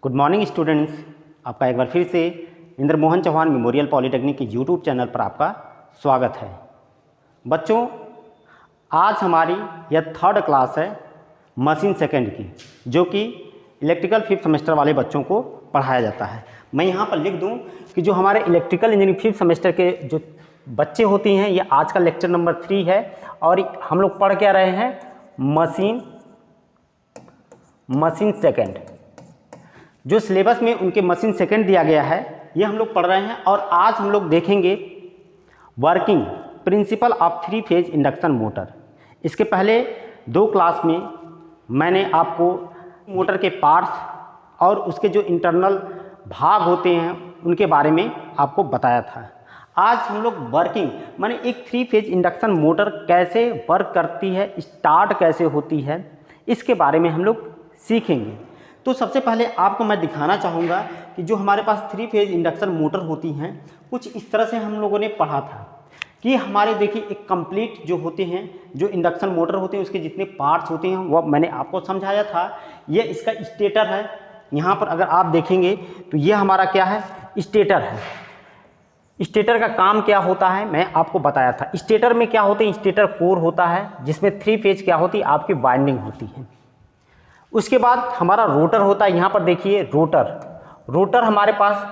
Good morning students, आपका एक बार फिर से इंद्र मोहन चौहान मेमोरियल पॉलिटेक्निक के यूट्यूब चैनल पर आपका स्वागत है। बच्चों, आज हमारी यह थर्ड क्लास है मशीन सेकंड की, जो कि इलेक्ट्रिकल फिफ्थ सेमेस्टर वाले बच्चों को पढ़ाया जाता है। मैं यहाँ पर लिख दूँ कि जो हमारे इलेक्ट्रिकल इंजीनियरिंग फिफ्थ सेमेस्टर के जो बच्चे होती हैं, ये आज का लेक्चर नंबर 3 है और हम लोग पढ़ क्या रहे हैं, मशीन सेकंड। जो सिलेबस में उनके मशीन सेकंड दिया गया है ये हम लोग पढ़ रहे हैं। और आज हम लोग देखेंगे working principle of 3 phase induction motor. इसके पहले 2 क्लास में मैंने आपको मोटर के पार्ट्स और उसके जो इंटरनल भाग होते हैं उनके बारे में आपको बताया था। आज हम लोग वर्किंग माने एक 3 फेज इंडक्शन मोटर कैसे वर्क करती है, स्टार्ट कैसे होती है, इसके बारे में हम लोग सीखेंगे। तो सबसे पहले आपको मैं दिखाना चाहूँगा कि जो हमारे पास 3 फेज इंडक्शन मोटर होती हैं कुछ इस तरह से हम लोगों ने पढ़ा था कि हमारे देखिए एक कंप्लीट जो होते हैं, जो इंडक्शन मोटर होते हैं उसके जितने पार्ट्स होते हैं वो मैंने आपको समझाया था। ये इसका स्टेटर है। यहाँ पर अगर आप देखेंगे तो ये हमारा क्या है, स्टेटर है। स्टेटर का काम क्या होता है मैं आपको बताया था। स्टेटर में क्या होते हैं, स्टेटर कोर होता है जिसमें 3 फेज क्या होती है, आपकी वाइंडिंग होती है। उसके बाद हमारा रोटर होता है। यहाँ पर देखिए रोटर हमारे पास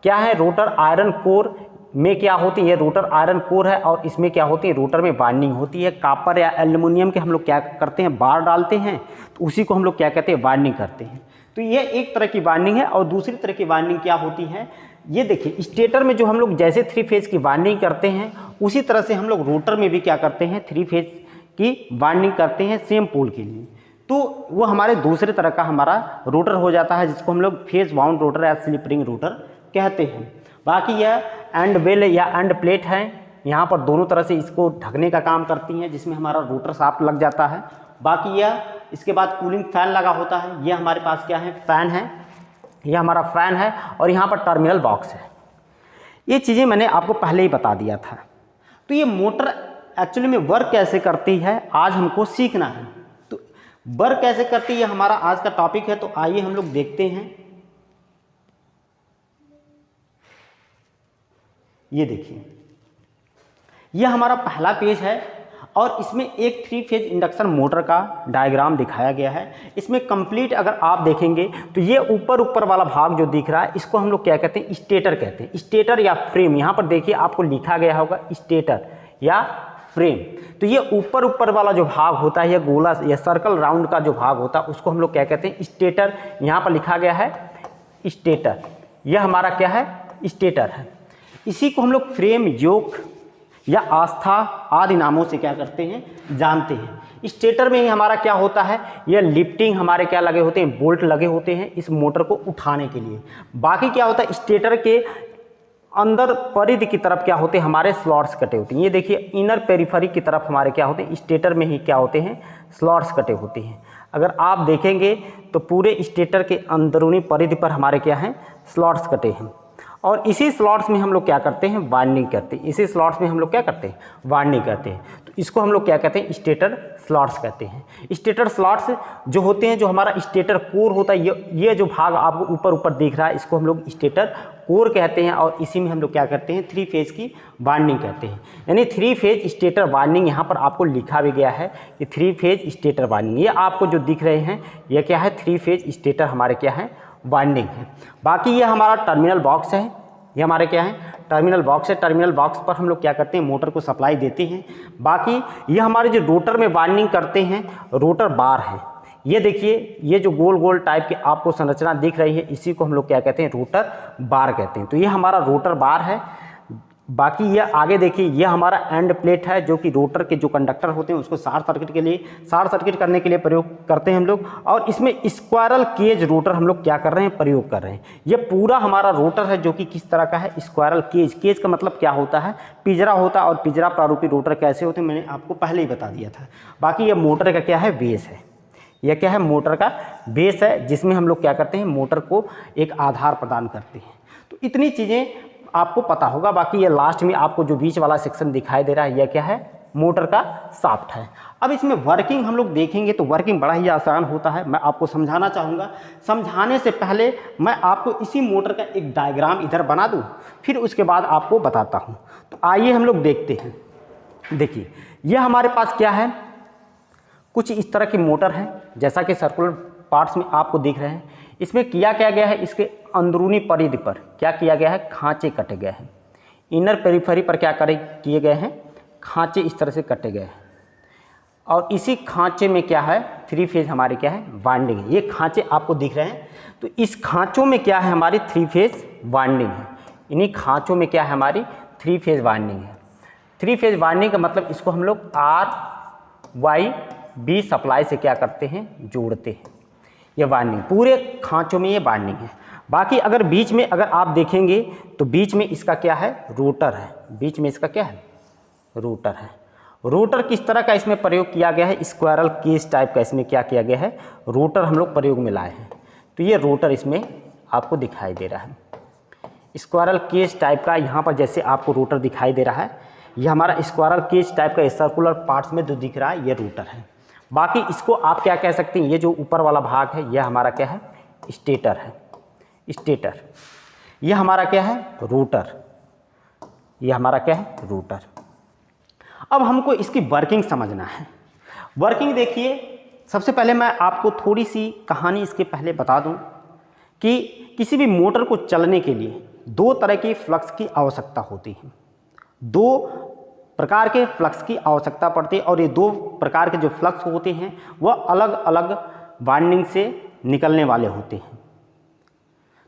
क्या है, रोटर आयरन कोर में क्या होती है, रोटर आयरन कोर है और इसमें क्या होती है, रोटर में वाइंडिंग होती है। कॉपर या एल्युमिनियम के हम लोग क्या करते हैं, बार डालते हैं, तो उसी को हम लोग क्या कहते हैं, वाइंडिंग करते हैं। तो ये एक तरह की वाइंडिंग है। और दूसरी तरह की वाइंडिंग क्या होती है, ये देखिए स्टेटर में जो हम लोग जैसे 3 फेज की वाइंडिंग करते हैं उसी तरह से हम लोग रोटर में भी क्या करते हैं, 3 फेज की वाइंडिंग करते हैं सेम पोल के लिए। तो वो हमारे दूसरे तरह का हमारा रोटर हो जाता है जिसको हम लोग फेज वाउंड रोटर या स्लिप रिंग रोटर कहते हैं। बाकी यह एंड बेल या एंड प्लेट है, यहाँ पर दोनों तरह से इसको ढकने का काम करती हैं जिसमें हमारा रोटर शाफ्ट लग जाता है। बाकी यह इसके बाद कूलिंग फैन लगा होता है। यह हमारे पास क्या है, फैन है, यह हमारा फैन है। और यहाँ पर टर्मिनल बॉक्स है। ये चीज़ें मैंने आपको पहले ही बता दिया था। तो ये मोटर एक्चुअली में वर्क कैसे करती है आज हमको सीखना है। तो वर्क कैसे करती है हमारा आज का टॉपिक है। तो आइए हम लोग देखते हैं। ये देखिए, यह हमारा पहला पेज है और इसमें एक 3 फेज इंडक्शन मोटर का डायग्राम दिखाया गया है। इसमें कंप्लीट अगर आप देखेंगे तो ये ऊपर वाला भाग जो दिख रहा है इसको हम लोग क्या कहते हैं, स्टेटर कहते हैं। स्टेटर या फ्रेम, यहाँ पर देखिए आपको लिखा गया होगा स्टेटर या फ्रेम। तो ये ऊपर वाला जो भाग होता है, ये गोला या सर्कल राउंड का जो भाग होता है उसको हम लोग क्या कहते हैं, स्टेटर। यहाँ पर लिखा गया है स्टेटर। यह हमारा क्या है, स्टेटर है। इसी को हम लोग फ्रेम, योक या आस्था आदि नामों से क्या करते हैं, जानते हैं। स्टेटर में ही हमारा क्या होता है, यह लिफ्टिंग हमारे क्या लगे होते हैं, बोल्ट लगे होते हैं इस मोटर को उठाने के लिए। बाकी क्या होता है, स्टेटर के अंदर परिधि की तरफ क्या होते हैं, हमारे स्लॉट्स कटे होते हैं। ये देखिए इनर पेरिफेरी की तरफ हमारे क्या होते हैं, स्टेटर में ही क्या होते हैं, स्लॉट्स कटे होते हैं। अगर आप देखेंगे तो पूरे स्टेटर के अंदरूनी परिधि पर हमारे क्या हैं, स्लॉट्स कटे हैं। और इसी स्लॉट्स में हम लोग क्या करते हैं, वाइंडिंग करते हैं। इसी स्लॉट्स में हम लोग क्या करते हैं, वाइंडिंग करते हैं। तो इसको हम लोग क्या कहते हैं, स्टेटर स्लॉट्स कहते हैं। स्टेटर स्लॉट्स जो होते हैं, जो हमारा स्टेटर कोर होता है, ये जो भाग आपको ऊपर दिख रहा है इसको हम लोग स्टेटर कोर कहते हैं। और इसी में हम लोग क्या करते हैं, 3 फेज की वाइंडिंग करते हैं। यानी 3 फेज स्टेटर वाइंडिंग यहाँ पर आपको लिखा भी गया है कि 3 फेज स्टेटर वाइंडिंग। ये आपको जो दिख रहे हैं ये क्या है, 3 फेज स्टेटर हमारे क्या है, वाइंडिंग है। बाकी ये हमारा टर्मिनल बॉक्स है। ये हमारे क्या है, टर्मिनल बॉक्स है। टर्मिनल बॉक्स पर हम लोग क्या करते हैं, मोटर को सप्लाई देते हैं। बाकी ये हमारे जो रोटर में वाइंडिंग करते हैं, रोटर बार है। ये देखिए ये जो गोल टाइप के आपको संरचना दिख रही है इसी को हम लोग क्या कहते हैं, रोटर बार कहते हैं। तो ये हमारा रोटर बार है। बाकी ये आगे देखिए ये हमारा एंड प्लेट है जो कि रोटर के जो कंडक्टर होते हैं उसको शॉर्ट सर्किट करने के लिए प्रयोग करते हैं हम लोग। और इसमें स्क्वायरल केज रोटर हम लोग क्या कर रहे हैं, प्रयोग कर रहे हैं। ये पूरा हमारा रोटर है जो कि किस तरह का है, स्क्वायरल केज। केज का मतलब क्या होता है, पिंजरा होता है। और पिंजरा प्रारूपी रोटर कैसे होते हैं मैंने आपको पहले ही बता दिया था। बाकी ये मोटर का क्या है, बेस है। यह क्या है, मोटर का बेस है जिसमें हम लोग क्या करते हैं, मोटर को एक आधार प्रदान करते हैं। तो इतनी चीज़ें आपको पता होगा। बाकी ये लास्ट में आपको जो बीच वाला सेक्शन दिखाई दे रहा है यह क्या है, मोटर का शाफ्ट है। अब इसमें वर्किंग हम लोग देखेंगे तो वर्किंग बड़ा ही आसान होता है। मैं आपको समझाना चाहूँगा। समझाने से पहले मैं आपको इसी मोटर का एक डायग्राम इधर बना दूँ, फिर उसके बाद आपको बताता हूँ। तो आइए हम लोग देखते हैं। देखिए यह हमारे पास क्या है, कुछ इस तरह की मोटर है, जैसा कि सर्कुलर पार्ट्स में आपको दिख रहे हैं। इसमें किया क्या गया है, इसके अंदरूनी परिधि पर क्या किया गया है, खांचे कटे गए हैं। इनर पेरिफेरी पर क्या किए गए हैं, खांचे इस तरह से कटे गए हैं। और इसी खांचे में क्या है, 3 फेज हमारे क्या है, वाइंडिंग है। ये खांचे आपको दिख रहे हैं, तो इस खांचों में क्या है, हमारी 3 फेज वाइंडिंग है। इन्हीं खांचों में क्या है, हमारी 3 फेज वाइंडिंग है। 3 फेज वाइंडिंग का मतलब इसको हम लोग RYB सप्लाई से क्या करते हैं, जोड़ते हैं। ये वाइंडिंग पूरे खांचों में ये वाइंडिंग है। बाकी अगर बीच में अगर आप देखेंगे तो बीच में इसका क्या है, रोटर है। बीच में इसका क्या है, रोटर है। रोटर किस तरह का इसमें प्रयोग किया गया है, स्क्वायरल केज टाइप का इसमें क्या किया गया है, रोटर हम लोग प्रयोग में लाए हैं। तो ये रोटर इसमें आपको दिखाई दे रहा है, स्क्वायरल केज टाइप का। यहाँ पर जैसे आपको रोटर दिखाई दे रहा है, ये हमारा स्क्वायरल केज टाइप का सर्कुलर पार्ट्स में जो दिख रहा है ये रोटर है। बाकी इसको आप क्या कह सकते हैं, ये जो ऊपर वाला भाग है यह हमारा क्या है, स्टेटर है। स्टेटर यह हमारा क्या है, रोटर। यह हमारा क्या है, रोटर। अब हमको इसकी वर्किंग समझना है। वर्किंग देखिए, सबसे पहले मैं आपको थोड़ी सी कहानी इसके पहले बता दूं कि किसी भी मोटर को चलने के लिए 2 तरह की फ्लक्स की आवश्यकता होती है। 2 प्रकार के फ्लक्स की आवश्यकता पड़ती है, और ये 2 प्रकार के जो फ्लक्स होते हैं वह अलग अलग वाइंडिंग से निकलने वाले होते हैं।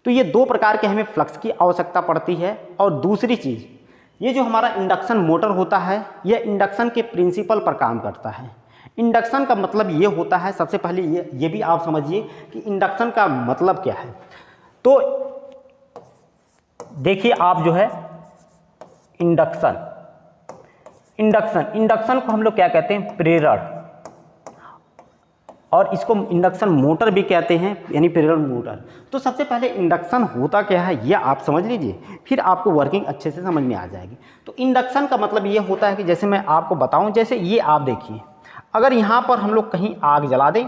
तो ये 2 प्रकार के हमें फ्लक्स की आवश्यकता पड़ती है। और दूसरी चीज़, ये जो हमारा इंडक्शन मोटर होता है यह इंडक्शन के प्रिंसिपल पर काम करता है। इंडक्शन का मतलब ये होता है, सबसे पहले ये भी आप समझिए कि इंडक्शन का मतलब क्या है। तो देखिए आप जो है इंडक्शन को हम लोग क्या कहते हैं, प्रेरण, और इसको इंडक्शन मोटर भी कहते हैं, यानी प्रेरण मोटर। तो सबसे पहले इंडक्शन होता क्या है यह आप समझ लीजिए, फिर आपको वर्किंग अच्छे से समझ में आ जाएगी। तो इंडक्शन का मतलब ये होता है कि जैसे मैं आपको बताऊं, जैसे ये आप देखिए, अगर यहाँ पर हम लोग कहीं आग जला दें,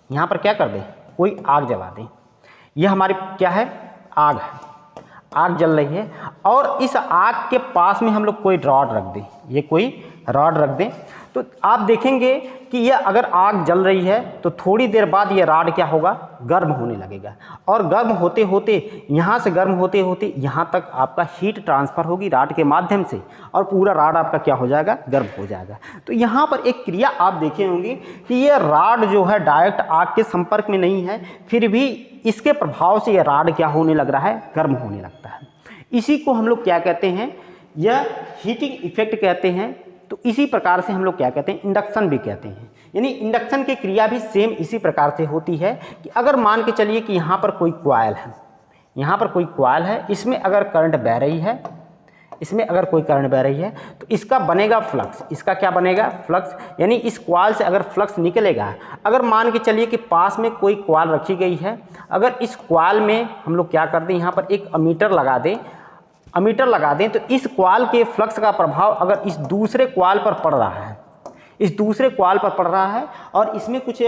यहाँ पर क्या कर दें, कोई आग जला दें, यह हमारी क्या है, आग है, आग जल रही है, और इस आग के पास में हम लोग कोई रॉड रख दें, ये कोई रॉड रख दें, तो आप देखेंगे कि यह अगर आग जल रही है तो थोड़ी देर बाद ये रॉड क्या होगा, गर्म होने लगेगा। और गर्म होते होते यहाँ से गर्म होते होते यहाँ तक आपका हीट ट्रांसफ़र होगी रॉड के माध्यम से, और पूरा रॉड आपका क्या हो जाएगा, गर्म हो जाएगा। तो यहाँ पर एक क्रिया आप देखे होंगे कि ये रॉड जो है डायरेक्ट आग के संपर्क में नहीं है, फिर भी इसके प्रभाव से यह रॉड क्या होने लग रहा है, गर्म होने लगता है। इसी को हम लोग क्या कहते हैं, यह हीटिंग इफेक्ट कहते हैं। तो इसी प्रकार से हम लोग क्या कहते हैं, इंडक्शन भी कहते हैं। यानी इंडक्शन की क्रिया भी सेम इसी प्रकार से होती है कि अगर मान के चलिए कि यहाँ पर कोई कॉइल है, यहाँ पर कोई कॉइल है, इसमें अगर करंट बह रही है, इसमें अगर कोई करंट बह रही है तो इसका बनेगा फ्लक्स। इसका क्या बनेगा, फ्लक्स। यानी इस कॉइल से अगर फ्लक्स निकलेगा, अगर मान के चलिए कि पास में कोई कॉइल रखी गई है, अगर इस कॉइल में हम लोग क्या कर दें, यहाँ पर एक अमीटर लगा दें, तो इस कॉइल के फ्लक्स का प्रभाव अगर इस दूसरे कॉइल पर पड़ रहा है, इस दूसरे कॉइल पर पड़ रहा है, और इसमें कुछ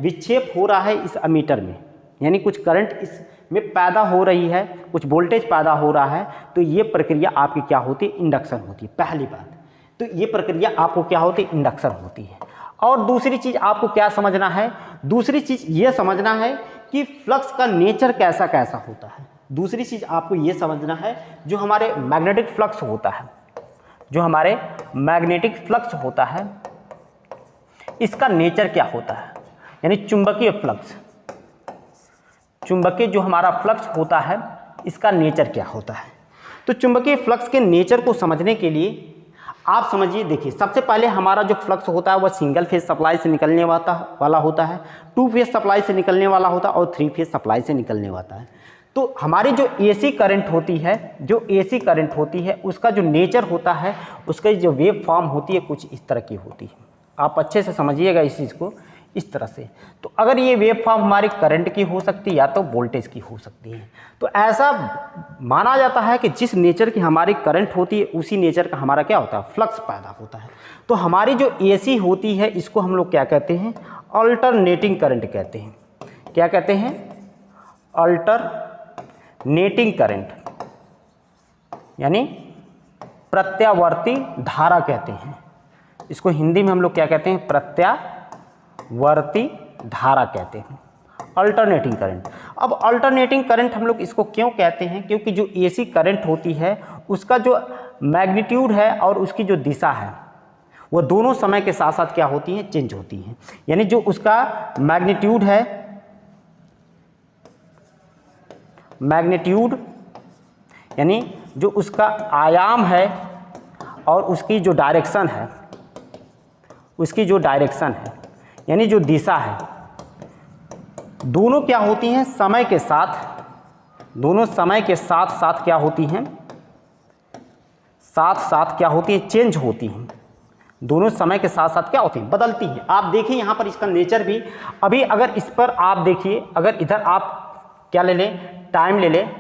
विक्षेप हो रहा है इस अमीटर में, यानी कुछ करंट इसमें पैदा हो रही है, कुछ वोल्टेज पैदा हो रहा है, तो ये प्रक्रिया आपकी क्या होती है, इंडक्शन होती है। पहली बात तो ये प्रक्रिया आपको क्या होती है, इंडक्शन होती है। और दूसरी चीज़ आपको क्या समझना है, दूसरी चीज़ ये समझना है कि फ्लक्स का नेचर कैसा कैसा होता है। दूसरी चीज़ आपको ये समझना है, जो हमारे मैग्नेटिक फ्लक्स होता है, जो हमारे मैग्नेटिक फ्लक्स होता है, इसका नेचर क्या होता है, यानी चुंबकीय फ्लक्स, चुंबकीय जो हमारा फ्लक्स होता है इसका नेचर क्या होता है। तो चुंबकीय फ्लक्स के नेचर को समझने के लिए आप समझिए, देखिए सबसे पहले हमारा जो फ्लक्स होता है वह सिंगल फेज सप्लाई से निकलने वाला होता है, 2 फेज सप्लाई से निकलने वाला होता है, और 3 फेज सप्लाई से निकलने वाला है। तो हमारी जो एसी करंट होती है, उसका जो नेचर होता है, उसका जो वेव फॉर्म होती है कुछ इस तरह की होती है। आप अच्छे से समझिएगा इस चीज़ को। इस तरह से। तो अगर ये वेव फॉर्म हमारी करंट की हो सकती है या तो वोल्टेज की हो सकती है। तो ऐसा माना जाता है कि जिस नेचर की हमारी करंट होती है उसी नेचर का हमारा क्या होता है, फ्लक्स पैदा होता है। तो हमारी जो एसी होती है इसको हम लोग क्या कहते हैं, अल्टरनेटिंग करंट कहते हैं। क्या कहते हैं, अल्टरनेटिंग करंट, यानी प्रत्यावर्ती धारा कहते हैं इसको। हिंदी में हम लोग क्या कहते हैं, प्रत्यावर्ती धारा कहते हैं, अल्टरनेटिंग करंट। अब अल्टरनेटिंग करंट हम लोग इसको क्यों कहते हैं, क्योंकि जो एसी करंट होती है उसका जो मैग्नीट्यूड है और उसकी जो दिशा है वो दोनों समय के साथ साथ क्या होती हैं, चेंज होती हैं। यानी जो उसका मैग्नीट्यूड है, मैग्नीट्यूड यानी जो उसका आयाम है और उसकी जो डायरेक्शन है, उसकी जो डायरेक्शन है यानी जो दिशा है, दोनों क्या होती हैं, समय के साथ, दोनों समय के साथ साथ क्या होती हैं, साथ साथ क्या होती हैं, चेंज होती हैं। दोनों समय के साथ साथ क्या होती हैं, बदलती हैं। आप देखिए यहाँ पर इसका नेचर भी, अभी अगर इस पर आप देखिए, अगर इधर आप क्या ले लें, टाइम ले लें,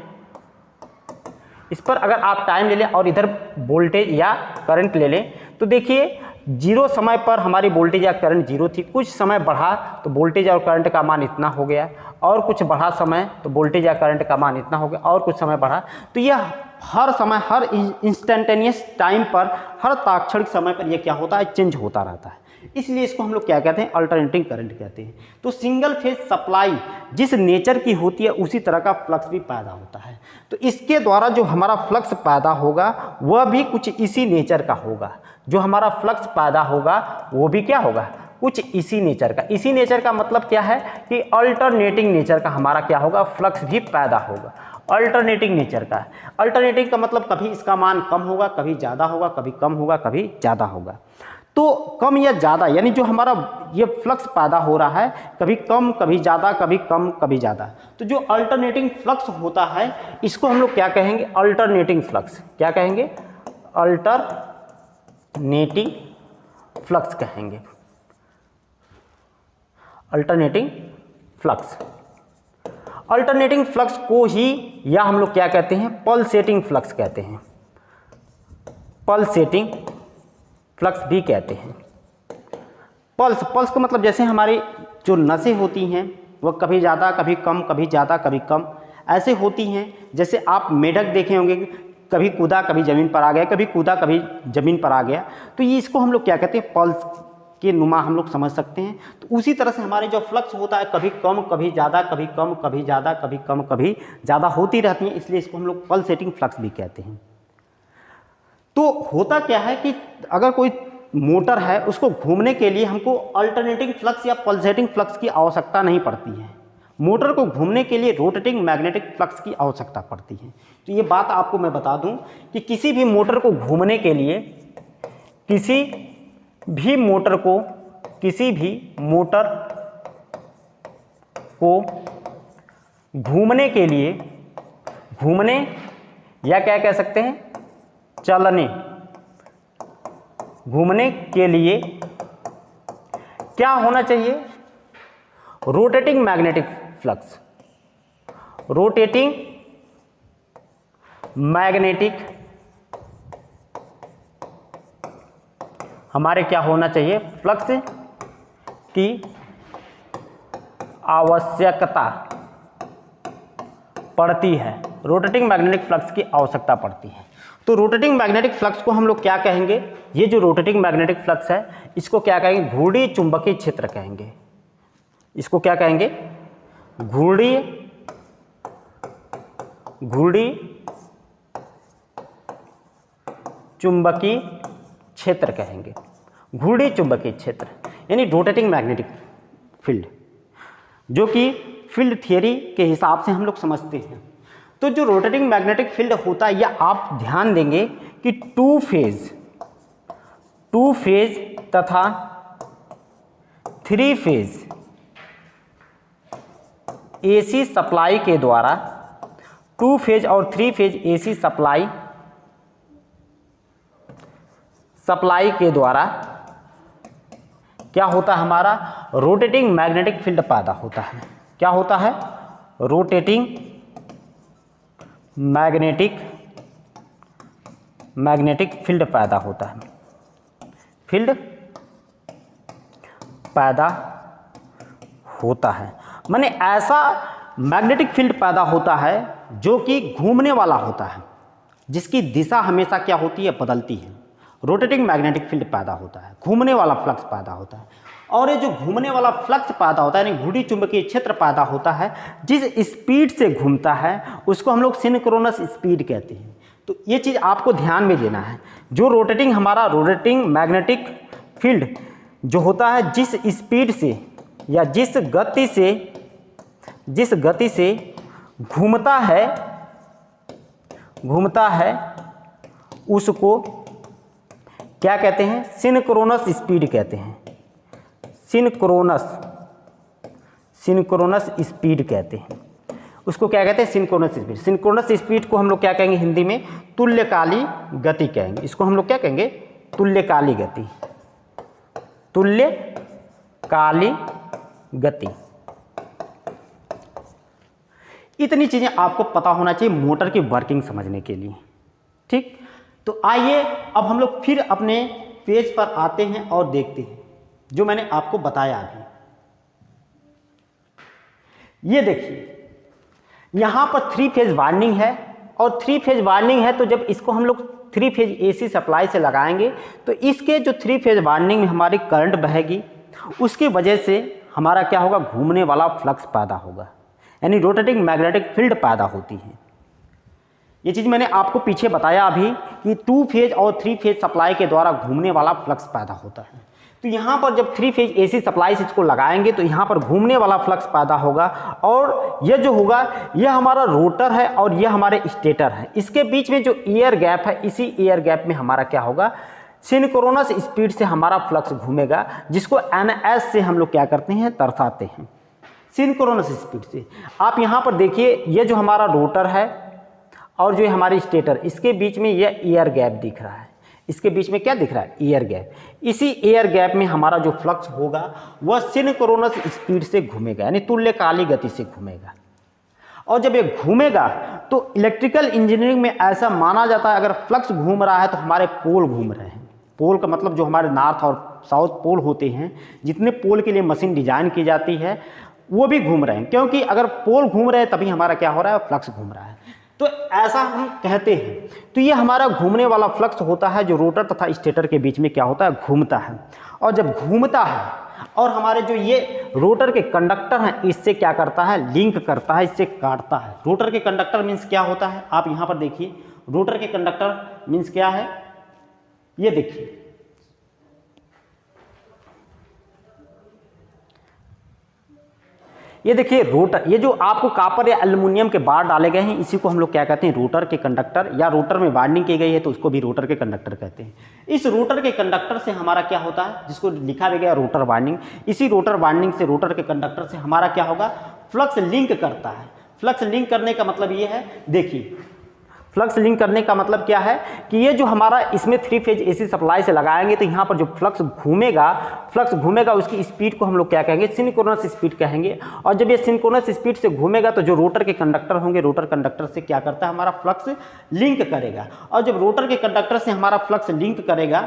इस पर अगर आप टाइम ले लें और इधर वोल्टेज या करंट ले लें, तो देखिए जीरो समय पर हमारी वोल्टेज या करंट जीरो थी, कुछ समय बढ़ा तो वोल्टेज और करंट का मान इतना हो गया, और कुछ बढ़ा समय तो वोल्टेज या करंट का मान इतना हो गया, और कुछ समय बढ़ा। तो यह हर समय, हर इंस्टेंटेनियस टाइम पर, हर तात्क्षणिक समय पर यह क्या होता है, चेंज होता रहता है। इसलिए इसको हम लोग क्या कहते हैं, अल्टरनेटिंग करंट कहते हैं। तो सिंगल फेज सप्लाई जिस नेचर की होती है उसी तरह का फ्लक्स भी पैदा होता है। तो इसके द्वारा जो हमारा फ्लक्स पैदा होगा वह भी कुछ इसी नेचर का होगा। जो हमारा फ्लक्स पैदा होगा वो भी क्या होगा, कुछ इसी नेचर का। इसी नेचर का मतलब क्या है कि अल्टरनेटिंग नेचर का हमारा क्या होगा, फ्लक्स भी पैदा होगा। अल्टरनेटिंग नेचर का, अल्टरनेटिंग का मतलब कभी इसका मान कम होगा, कभी ज़्यादा होगा, कभी कम होगा, कभी ज़्यादा होगा। तो कम या ज़्यादा यानी जो हमारा ये फ्लक्स पैदा हो रहा है, कभी कम कभी ज़्यादा, कभी कम कभी ज़्यादा। तो जो अल्टरनेटिंग फ्लक्स होता है इसको हम लोग क्या कहेंगे, अल्टरनेटिंग फ्लक्स। क्या कहेंगे, अल्टरनेटिंग फ्लक्स कहेंगे, अल्टरनेटिंग फ्लक्स। अल्टरनेटिंग फ्लक्स को ही या हम लोग क्या कहते हैं, पल्सेटिंग फ्लक्स कहते हैं, पल्सेटिंग फ्लक्स भी कहते हैं। पल्स, पल्स का मतलब जैसे हमारी जो नसें होती हैं वह कभी ज़्यादा कभी कम, कभी ज़्यादा कभी कम ऐसे होती हैं। जैसे आप मेढक देखे होंगे, कभी कूदा कभी ज़मीन पर आ गया, कभी कूदा कभी ज़मीन पर आ गया। तो ये इसको हम लोग क्या कहते हैं, पल्स के नुमा हम लोग समझ सकते हैं। तो उसी तरह से हमारे जो फ्लक्स होता है कभी कम कभी ज़्यादा, कभी कम कभी ज़्यादा, कभी कम कभी ज़्यादा होती रहती हैं, इसलिए इसको हम लोग पल्सेटिंग फ्लक्स भी कहते हैं। तो होता क्या है कि अगर कोई मोटर है उसको घूमने के लिए हमको अल्टरनेटिंग फ्लक्स या पल्सेटिंग फ्लक्स की आवश्यकता नहीं पड़ती है। मोटर को घूमने के लिए रोटेटिंग मैग्नेटिक फ्लक्स की आवश्यकता पड़ती है। तो ये बात आपको मैं बता दूं कि किसी भी मोटर को घूमने के लिए, किसी भी मोटर को घूमने के लिए, घूमने या क्या कह सकते हैं, चलने, घूमने के लिए क्या होना चाहिए, rotating magnetic flux, rotating magnetic हमारे क्या होना चाहिए, फ्लक्स की आवश्यकता पड़ती है, रोटेटिंग मैग्नेटिक फ्लक्स की आवश्यकता पड़ती है। तो रोटेटिंग मैग्नेटिक फ्लक्स को हम लोग क्या कहेंगे, ये जो रोटेटिंग मैग्नेटिक फ्लक्स है इसको क्या कहेंगे, घूर्णी चुंबकीय क्षेत्र कहेंगे। इसको क्या कहेंगे, घूर्णी चुंबकीय क्षेत्र कहेंगे। घूर्णी चुंबकीय क्षेत्र यानी रोटेटिंग मैग्नेटिक फील्ड, जो कि फील्ड थियरी के हिसाब से हम लोग समझते हैं। तो जो रोटेटिंग मैग्नेटिक फील्ड होता है, या आप ध्यान देंगे कि टू फेज तथा थ्री फेज एसी सप्लाई के द्वारा, टू फेज और थ्री फेज एसी सप्लाई के द्वारा क्या होता है हमारा, रोटेटिंग मैग्नेटिक फील्ड पैदा होता है। क्या होता है, रोटेटिंग मैग्नेटिक फील्ड पैदा होता है, फील्ड पैदा होता है। माने ऐसा मैग्नेटिक फील्ड पैदा होता है जो कि घूमने वाला होता है, जिसकी दिशा हमेशा क्या होती है, बदलती है। रोटेटिंग मैग्नेटिक फील्ड पैदा होता है, घूमने वाला फ्लक्स पैदा होता है। और ये जो घूमने वाला फ्लक्स पैदा होता है यानी घुड़ी चुंबकीय क्षेत्र पैदा होता है, जिस स्पीड से घूमता है उसको हम लोग सिंक्रोनस स्पीड कहते हैं। तो ये चीज़ आपको ध्यान में देना है। जो रोटेटिंग मैग्नेटिक फील्ड जो होता है, जिस स्पीड से या जिस गति से घूमता है उसको क्या कहते हैं, सिंक्रोनस स्पीड कहते हैं। सिंक्रोनस स्पीड कहते हैं उसको। क्या कहते हैं, सिंक्रोनस स्पीड। सिंक्रोनस स्पीड को हम लोग क्या कहेंगे हिंदी में, तुल्यकाली गति कहेंगे। इसको हम लोग क्या कहेंगे, तुल्यकाली गति, तुल्यकाली गति। इतनी चीज़ें आपको पता होना चाहिए मोटर की वर्किंग समझने के लिए। ठीक, तो आइए अब हम लोग फिर अपने पेज पर आते हैं और देखते हैं जो मैंने आपको बताया अभी। ये देखिए यहाँ पर 3 फेज वाइंडिंग है, और 3 फेज वाइंडिंग है तो जब इसको हम लोग 3 फेज एसी सप्लाई से लगाएंगे तो इसके जो 3 फेज वाइंडिंग में हमारी करंट बहेगी, उसकी वजह से हमारा क्या होगा, घूमने वाला फ्लक्स पैदा होगा, यानी रोटेटिंग मैग्नेटिक फील्ड पैदा होती है। ये चीज़ मैंने आपको पीछे बताया अभी कि 2 फेज और 3 फेज सप्लाई के द्वारा घूमने वाला फ्लक्स पैदा होता है। तो यहाँ पर जब 3 फेज एसी सप्लाई से इसको लगाएंगे तो यहाँ पर घूमने वाला फ्लक्स पैदा होगा, और यह जो होगा यह हमारा रोटर है और यह हमारे स्टेटर है। इसके बीच में जो एयर गैप है, इसी एयर गैप में हमारा क्या होगा, सिंक्रोनस स्पीड से हमारा फ्लक्स घूमेगा, जिसको NS से हम लोग क्या करते हैं, दर्शाते हैं, सिंक्रोनस स्पीड से। आप यहाँ पर देखिए ये जो हमारा रोटर है और जो हमारी स्टेटर, इसके बीच में यह एयर गैप दिख रहा है। इसके बीच में क्या दिख रहा है, एयर गैप। इसी एयर गैप में हमारा जो फ्लक्स होगा वह सिंक्रोनस स्पीड से घूमेगा, यानी तुल्यकाली गति से घूमेगा। और जब ये घूमेगा तो इलेक्ट्रिकल इंजीनियरिंग में ऐसा माना जाता है, अगर फ्लक्स घूम रहा है तो हमारे पोल घूम रहे हैं। पोल का मतलब जो हमारे नॉर्थ और साउथ पोल होते हैं, जितने पोल के लिए मशीन डिजाइन की जाती है वो भी घूम रहे हैं, क्योंकि अगर पोल घूम रहे हैं तभी हमारा क्या हो रहा है, फ्लक्स घूम रहा है। तो ऐसा हम कहते हैं। तो ये हमारा घूमने वाला फ्लक्स होता है जो रोटर तथा स्टेटर के बीच में क्या होता है, घूमता है। और जब घूमता है और हमारे जो ये रोटर के कंडक्टर हैं, इससे क्या करता है, लिंक करता है, इससे काटता है। रोटर के कंडक्टर मीन्स क्या होता है, आप यहाँ पर देखिए, रोटर के कंडक्टर मीन्स क्या है, ये देखिए, ये देखिए रोटर, ये जो आपको कॉपर या एल्युमिनियम के बार डाले गए हैं, इसी को हम लोग क्या कहते हैं, रोटर के कंडक्टर, या रोटर में वाइंडिंग की गई है तो उसको भी रोटर के कंडक्टर कहते हैं। इस रोटर के कंडक्टर से हमारा क्या होता है, जिसको लिखा भी गया रोटर वाइंडिंग, इसी रोटर वाइंडिंग से, रोटर के कंडक्टर से हमारा क्या होगा, फ्लक्स लिंक करता है। फ्लक्स लिंक करने का मतलब ये है, देखिए फ्लक्स लिंक करने का मतलब क्या है कि ये जो हमारा इसमें 3 फेज एसी सप्लाई से लगाएंगे तो यहाँ पर जो फ्लक्स घूमेगा उसकी स्पीड को हम लोग क्या कहेंगे, सिंक्रोनस स्पीड कहेंगे। और जब ये सिंक्रोनस स्पीड से घूमेगा तो जो रोटर के कंडक्टर होंगे, रोटर कंडक्टर से क्या करता है, हमारा फ्लक्स लिंक करेगा। और जब रोटर के कंडक्टर से हमारा फ्लक्स लिंक करेगा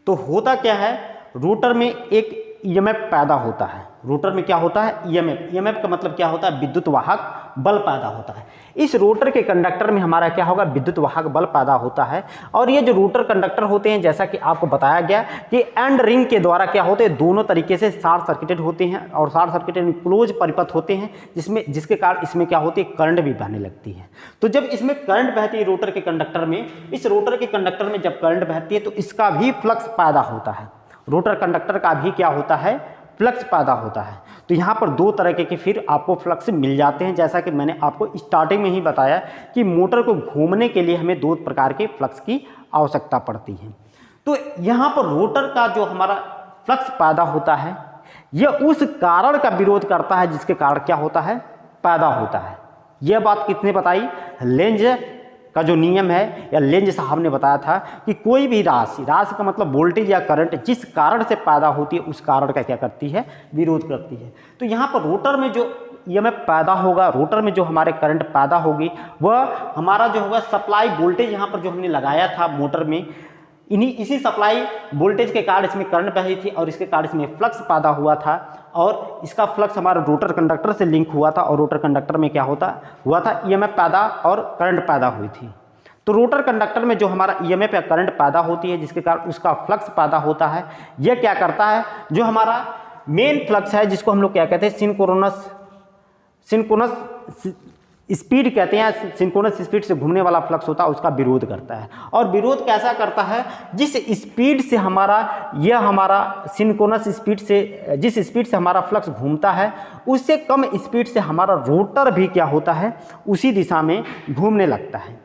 तो होता क्या है, रोटर में एक ईएमएफ पैदा होता है। रोटर में क्या होता है, ईएमएफ का मतलब क्या होता है, विद्युत वाहक बल पैदा होता है। इस रोटर के कंडक्टर में हमारा क्या होगा, विद्युत वाहक बल पैदा होता है। और ये जो रोटर कंडक्टर होते हैं, जैसा कि आपको बताया गया कि एंड रिंग के द्वारा क्या होते हैं, दोनों तरीके से शॉर्ट सर्किटेड होते हैं, और शॉर्ट सर्किटेड क्लोज परिपथ होते हैं, जिसके कारण इसमें क्या होती है, करंट भी बहने लगती है। तो जब इसमें करंट बहती है रोटर के कंडक्टर में, इस रोटर के कंडक्टर में जब करंट बहती है तो इसका भी फ्लक्स पैदा होता है। रोटर कंडक्टर का भी क्या होता है, फ्लक्स पैदा होता है। तो यहाँ पर 2 तरह के फिर आपको फ्लक्स मिल जाते हैं, जैसा कि मैंने आपको स्टार्टिंग में ही बताया कि मोटर को घूमने के लिए हमें 2 प्रकार के फ्लक्स की आवश्यकता पड़ती है। तो यहाँ पर रोटर का जो हमारा फ्लक्स पैदा होता है, यह उस कारण का विरोध करता है जिसके कारण क्या होता है, पैदा होता है। यह बात किसने बताई, लेंज का जो नियम है या लेंज साहब ने बताया था कि कोई भी राशि का मतलब वोल्टेज या करंट जिस कारण से पैदा होती है उस कारण का क्या करती है, विरोध करती है। तो यहाँ पर रोटर में जो ईएमएफ पैदा होगा, रोटर में जो हमारे करंट पैदा होगी, वह हमारा जो होगा सप्लाई वोल्टेज यहाँ पर जो हमने लगाया था मोटर में, इसी सप्लाई वोल्टेज के कारण इसमें करंट बही थी और इसके कारण इसमें फ्लक्स पैदा हुआ था और इसका फ्लक्स हमारे रोटर कंडक्टर से लिंक हुआ था और रोटर कंडक्टर में क्या हुआ था ईएमएफ पैदा और करंट पैदा हुई थी। तो रोटर कंडक्टर में जो हमारा ईएमएफ या करंट पैदा होती है जिसके कारण उसका फ्लक्स पैदा होता है, यह क्या करता है, जो हमारा मेन फ्लक्स है जिसको हम लोग क्या कहते हैं सिंक्रोनस स्पीड कहते हैं, सिंक्रोनस स्पीड से घूमने वाला फ्लक्स होता है, उसका विरोध करता है। और विरोध कैसा करता है, जिस स्पीड से हमारा सिंक्रोनस स्पीड से जिस स्पीड से हमारा फ्लक्स घूमता है उससे कम स्पीड से हमारा रोटर भी क्या होता है, उसी दिशा में घूमने लगता है,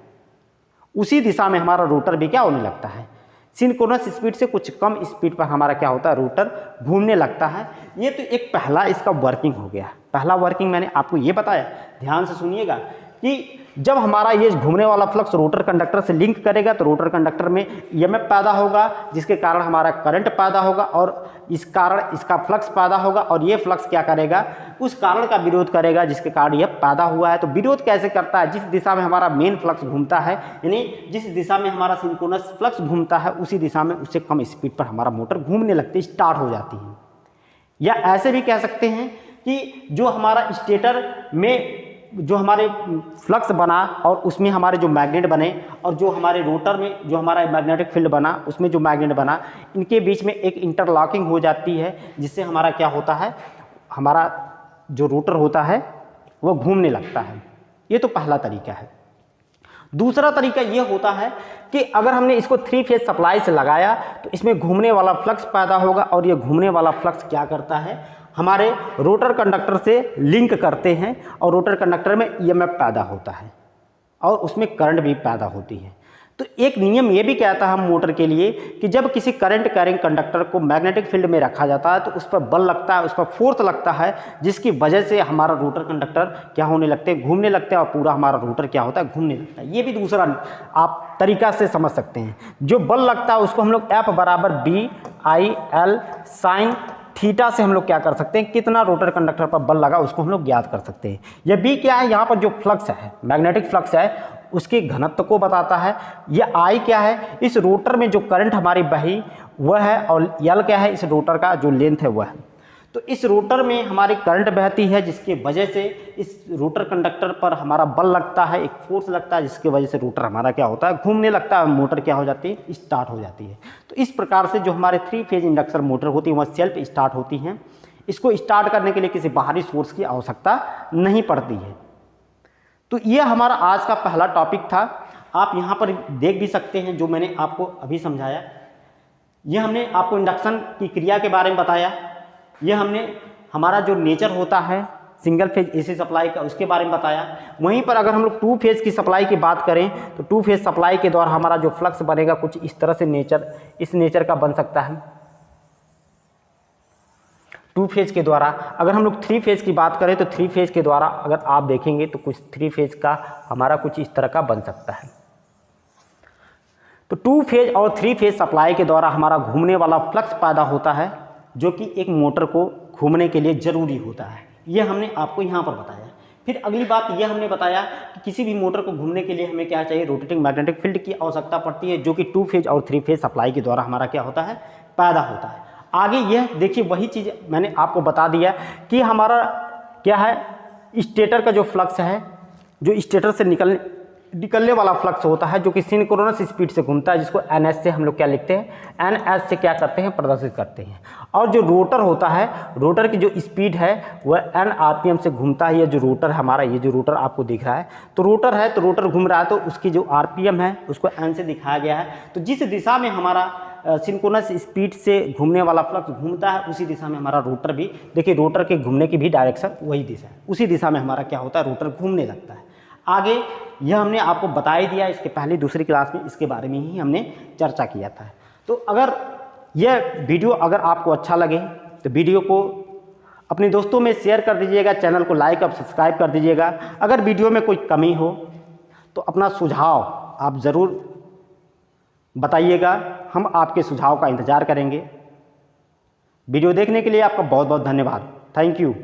उसी दिशा में हमारा रोटर भी क्या होने लगता है, सिंक्रोनस स्पीड से कुछ कम स्पीड पर हमारा क्या होता है, रोटर घूमने लगता है। ये तो एक पहला इसका वर्किंग हो गया। पहला वर्किंग मैंने आपको ये बताया, ध्यान से सुनिएगा, कि जब हमारा ये घूमने वाला फ्लक्स रोटर कंडक्टर से लिंक करेगा तो रोटर कंडक्टर में ईएमएफ पैदा होगा जिसके कारण हमारा करंट पैदा होगा और इस कारण इसका फ्लक्स पैदा होगा और ये फ्लक्स क्या करेगा, उस कारण का विरोध करेगा जिसके कारण यह पैदा हुआ है। तो विरोध कैसे करता है, जिस दिशा में हमारा मेन फ्लक्स घूमता है, यानी जिस दिशा में हमारा सिंक्रोनस फ्लक्स घूमता है उसी दिशा में उससे कम स्पीड पर हमारा मोटर घूमने लगती है, स्टार्ट हो जाती है। या ऐसे भी कह सकते हैं कि जो हमारा स्टेटर में जो हमारे फ्लक्स बना और उसमें हमारे जो मैग्नेट बने और जो हमारे रोटर में जो हमारा मैग्नेटिक फील्ड बना उसमें जो मैग्नेट बना, इनके बीच में एक इंटरलॉकिंग हो जाती है जिससे हमारा क्या होता है, हमारा जो रोटर होता है वह घूमने लगता है। ये तो पहला तरीका है। दूसरा तरीका ये होता है कि अगर हमने इसको 3 फेज सप्लाई से लगाया तो इसमें घूमने वाला फ्लक्स पैदा होगा और ये घूमने वाला फ्लक्स क्या करता है, हमारे रोटर कंडक्टर से लिंक करते हैं और रोटर कंडक्टर में ईएमएफ पैदा होता है और उसमें करंट भी पैदा होती है। तो एक नियम ये भी कहता है हम मोटर के लिए कि जब किसी करंट कैरिंग कंडक्टर को मैग्नेटिक फील्ड में रखा जाता है तो उस पर बल लगता है, उस पर फोर्स लगता है, जिसकी वजह से हमारा रोटर कंडक्टर क्या होने लगते हैं, घूमने लगते हैं और पूरा हमारा रोटर क्या होता है, घूमने लगता है। ये भी दूसरा आप तरीका से समझ सकते हैं। जो बल लगता है उसको हम लोग F = BI/L sin थीटा से हम लोग क्या कर सकते हैं, कितना रोटर कंडक्टर पर बल लगा उसको हम लोग ज्ञात कर सकते हैं। यह बी क्या है, यहाँ पर जो फ्लक्स है, मैग्नेटिक फ्लक्स है, उसके घनत्व को बताता है। यह आई क्या है, इस रोटर में जो करंट हमारी बही वह है, और यल क्या है, इस रोटर का जो लेंथ है वह है। तो इस रोटर में हमारी करंट बहती है जिसकी वजह से इस रोटर कंडक्टर पर हमारा बल लगता है, एक फोर्स लगता है जिसकी वजह से रोटर हमारा क्या होता है, घूमने लगता है, मोटर क्या हो जाती है, स्टार्ट हो जाती है। तो इस प्रकार से जो हमारे 3 फेज इंडक्शन मोटर होती है वह सेल्फ स्टार्ट होती हैं। इसको स्टार्ट करने के लिए किसी बाहरी सोर्स की आवश्यकता नहीं पड़ती है। तो ये हमारा आज का पहला टॉपिक था। आप यहाँ पर देख भी सकते हैं जो मैंने आपको अभी समझाया। ये हमने आपको इंडक्शन की क्रिया के बारे में बताया। ये हमने हमारा जो नेचर होता है सिंगल फेज एसी सप्लाई का उसके बारे में बताया। वहीं पर अगर हम लोग 2 फेज की सप्लाई की बात करें तो 2 फेज सप्लाई के द्वारा हमारा जो फ्लक्स बनेगा कुछ इस तरह से इस नेचर का बन सकता है 2 फेज के द्वारा। अगर हम लोग 3 फेज की बात करें तो 3 फेज के द्वारा अगर आप देखेंगे तो कुछ 3 फेज का हमारा कुछ इस तरह का बन सकता है। तो 2 फेज और 3 फेज सप्लाई के द्वारा हमारा घूमने वाला फ्लक्स पैदा होता है जो कि एक मोटर को घूमने के लिए ज़रूरी होता है। ये हमने आपको यहाँ पर बताया। फिर अगली बात ये हमने बताया कि किसी भी मोटर को घूमने के लिए हमें क्या चाहिए, रोटेटिंग मैग्नेटिक फील्ड की आवश्यकता पड़ती है जो कि 2 फेज और 3 फेज सप्लाई के द्वारा हमारा क्या होता है, पैदा होता है। आगे यह देखिए वही चीज़ मैंने आपको बता दिया कि हमारा क्या है, स्टेटर का जो फ्लक्स है, जो स्टेटर से निकलने वाला फ्लक्स होता है जो कि सिंक्रोनस स्पीड से घूमता है, जिसको NS से हम लोग क्या लिखते हैं, NS से क्या करते हैं, प्रदर्शित करते हैं। और जो रोटर होता है, रोटर की जो स्पीड है वह N RPM से घूमता है। ये जो रोटर हमारा, ये जो रोटर आपको दिख रहा है, तो रोटर है, तो रोटर घूम रहा है तो उसकी जो RPM है उसको N से दिखाया गया है। तो जिस दिशा में हमारा सिंक्रोनस स्पीड से घूमने वाला फ्लक्स घूमता है उसी दिशा में हमारा रोटर भी, देखिए रोटर के घूमने की भी डायरेक्शन वही दिशा है, उसी दिशा में हमारा क्या होता है, रोटर घूमने लगता है। आगे यह हमने आपको बता ही दिया, इसके पहले दूसरी क्लास में इसके बारे में ही हमने चर्चा किया था। तो अगर यह वीडियो अगर आपको अच्छा लगे तो वीडियो को अपने दोस्तों में शेयर कर दीजिएगा, चैनल को लाइक और सब्सक्राइब कर दीजिएगा। अगर वीडियो में कोई कमी हो तो अपना सुझाव आप ज़रूर बताइएगा, हम आपके सुझाव का इंतज़ार करेंगे। वीडियो देखने के लिए आपका बहुत बहुत धन्यवाद। Thank you.